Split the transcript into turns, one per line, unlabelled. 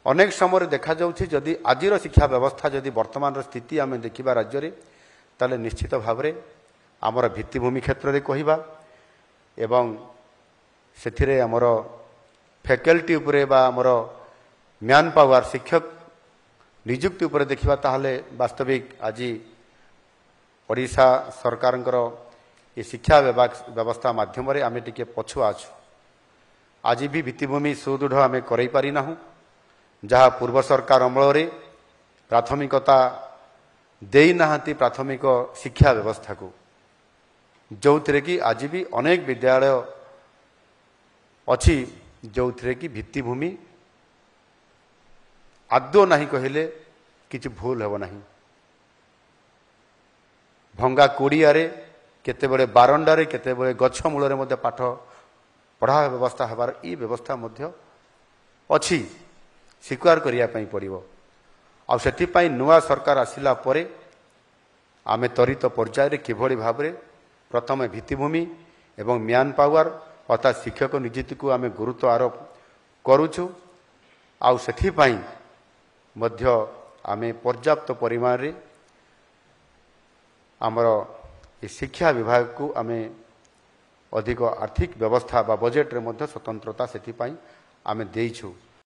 अनेक समय देखा जाउछि जदि आजिर शिक्षा व्यवस्था जदि वर्तमान स्थिति आम देखा राज्य में ताले निश्चित भाव में आमर भित्तिभूमि क्षेत्र में कहवा एवं से आमर फैकल्टी उपरे बा आमर मैन पावर शिक्षक नियुक्ति उपरे देखा ताहले वास्तविक आज ओडिशा सरकार ये शिक्षा व्यवस्था माध्यम आम टे पछुआ अच्छु आज भी भित्तिभूमि सुदृढ़ आम कर पारि नाहु जहाँ पूर्व सरकार अमल प्राथमिकता देना प्राथमिक शिक्षा व्यवस्था को जो थे कि आज भी अनेक विद्यालय अच्छी जो थे कि भित्तिभूमि आदौ नहीं कहले किसी भूल हेब नहीं भंगा कोड़िया केतेबेले बारंडारे केतेबेले गछ मूल पाठ पढ़ा व्यवस्था हबार ई व्यवस्था मध्य अच्छी स्वीकार करने पड़ो आपाई नुआ सरकार आसिला परे आमे त्वरित पर्यायर किभली भाव में प्रथम भित्तिभूमि एवं मैन पावर अर्थात शिक्षक नियुक्ति को आमे गुरुत्व आरोप करुचु आउपाई मध्य आमे पर्याप्त परिमाण रे आमर शिक्षा विभाग को आमे अधिक आर्थिक व्यवस्था बा बजेट रे मध्य स्वतंत्रता से आमे देइछु।